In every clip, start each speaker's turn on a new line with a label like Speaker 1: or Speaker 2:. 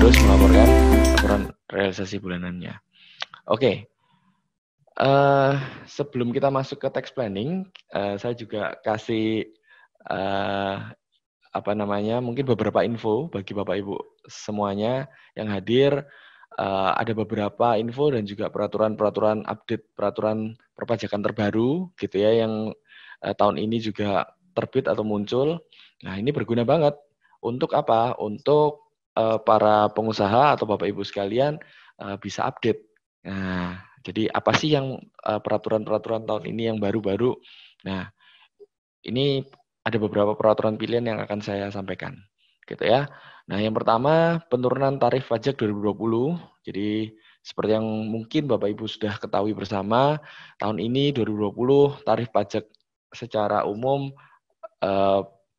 Speaker 1: harus melaporkan laporan realisasi bulanannya. Oke. Sebelum kita masuk ke tax planning, saya juga kasih mungkin beberapa info bagi Bapak Ibu semuanya yang hadir. Ada beberapa info dan juga peraturan update peraturan perpajakan terbaru gitu ya yang tahun ini juga terbit atau muncul. Nah, ini berguna banget. Untuk apa? Untuk para pengusaha atau Bapak Ibu sekalian bisa update. Nah, jadi apa sih yang peraturan-peraturan tahun ini yang baru-baru? Nah, ini ada beberapa peraturan pilihan yang akan saya sampaikan, gitu ya. Nah, yang pertama penurunan tarif pajak 2020. Jadi seperti yang mungkin Bapak Ibu sudah ketahui bersama, tahun ini 2020 tarif pajak secara umum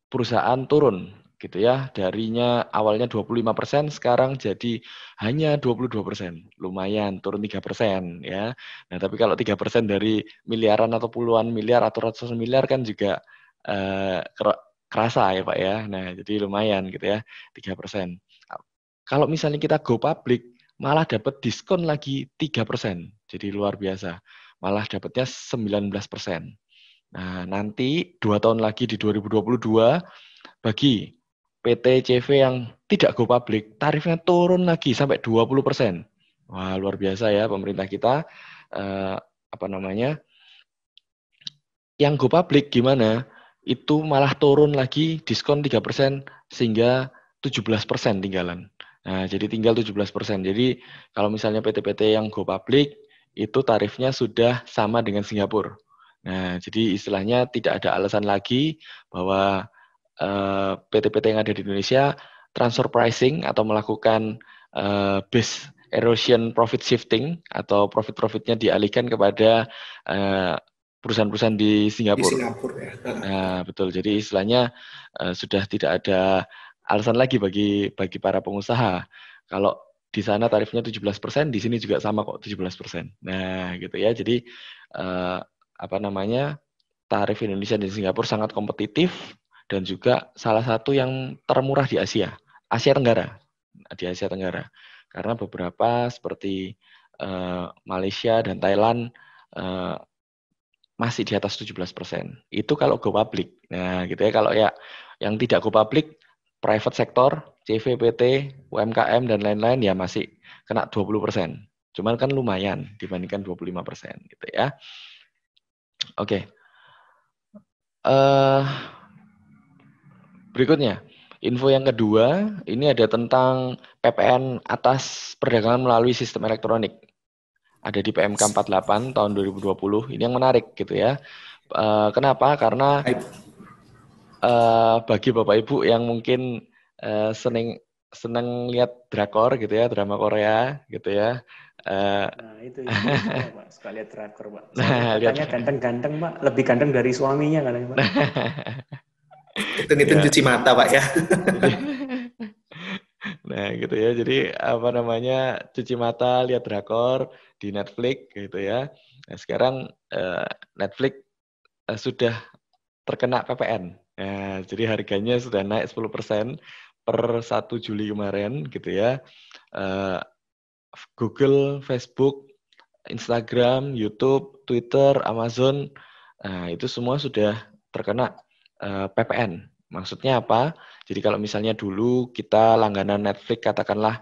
Speaker 1: perusahaan turun, gitu ya. Darinya awalnya 25%, sekarang jadi hanya 22%. Lumayan, turun 3% ya. Nah, tapi kalau 3% dari miliaran atau puluhan miliar atau ratusan miliar kan juga kerasa ya Pak ya. Nah, jadi lumayan gitu ya, 3%. Kalau misalnya kita go public, malah dapat diskon lagi 3%. Jadi luar biasa. Malah dapatnya 19%. Nah, nanti 2 tahun lagi di 2022, bagi PT CV yang tidak go public, tarifnya turun lagi sampai 20%. Wah, luar biasa ya pemerintah kita. Yang go public gimana? Itu malah turun lagi diskon 3% sehingga 17% tinggalan. Nah, jadi tinggal 17%. Jadi kalau misalnya PT-PT yang go public itu tarifnya sudah sama dengan Singapura. Nah, jadi istilahnya tidak ada alasan lagi bahwa PT-PT yang ada di Indonesia transfer pricing atau melakukan base erosion profit shifting atau profit-profitnya dialihkan kepada perusahaan-perusahaan di Singapura.
Speaker 2: Di Singapura ya.
Speaker 1: Nah, betul. Jadi istilahnya sudah tidak ada alasan lagi bagi para pengusaha. Kalau di sana tarifnya 17%, di sini juga sama kok 17%. Nah, gitu ya. Jadi tarif Indonesia dan Singapura sangat kompetitif dan juga salah satu yang termurah di Asia Tenggara. Di Asia Tenggara. Karena beberapa seperti Malaysia dan Thailand masih di atas 17%. Itu kalau go public. Nah, gitu ya. Kalau ya yang tidak go public, private sector, CV, PT, UMKM, dan lain-lain ya masih kena 20%. Cuman kan lumayan dibandingkan 25%. Gitu ya. Oke. Berikutnya, info yang kedua, ini ada tentang PPN atas perdagangan melalui sistem elektronik. Ada di PMK 48 tahun 2020. Ini yang menarik gitu ya. Kenapa? Karena bagi Bapak Ibu yang mungkin seneng lihat drakor gitu ya, drama Korea gitu ya.
Speaker 3: Nah itu saya Pak, suka lihat drakor Pak. Saya katanya ganteng-ganteng Pak, lebih ganteng dari suaminya katanya Pak.
Speaker 2: Hitung-hitung cuci mata Pak ya.
Speaker 1: Nah gitu ya, jadi cuci mata lihat drakor di Netflix gitu ya. Nah sekarang Netflix sudah terkena PPN. Nah, jadi harganya sudah naik 10% per 1 Juli kemarin gitu ya. Google, Facebook, Instagram, YouTube, Twitter, Amazon, nah itu semua sudah terkena PPN. Maksudnya apa? Jadi kalau misalnya dulu kita langganan Netflix katakanlah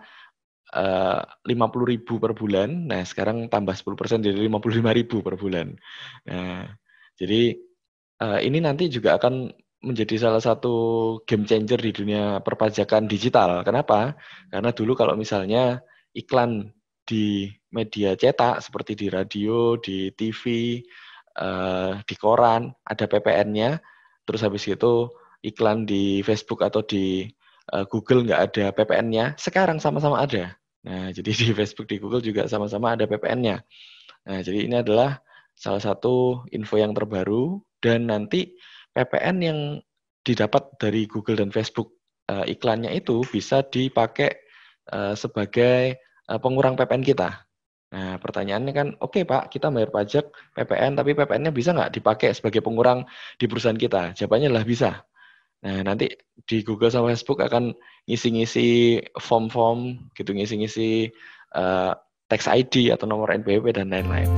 Speaker 1: 50.000 per bulan, nah sekarang tambah 10% jadi 55.000 per bulan. Nah, jadi ini nanti juga akan menjadi salah satu game changer di dunia perpajakan digital. Kenapa? Karena dulu kalau misalnya iklan di media cetak seperti di radio, di TV, di koran ada PPN-nya, terus habis itu iklan di Facebook atau di Google nggak ada PPN-nya, sekarang sama-sama ada. Nah, jadi di Facebook, di Google juga sama-sama ada PPN-nya. Nah, jadi ini adalah salah satu info yang terbaru dan nanti PPN yang didapat dari Google dan Facebook iklannya itu bisa dipakai sebagai pengurang PPN kita. Nah, pertanyaannya kan, oke Pak, kita bayar pajak PPN, tapi PPN-nya bisa nggak dipakai sebagai pengurang di perusahaan kita? Jawabannya lah bisa. Nah, nanti di Google sama Facebook akan ngisi-ngisi form-form gitu, ngisi-ngisi tax ID atau nomor NPWP dan lain-lain.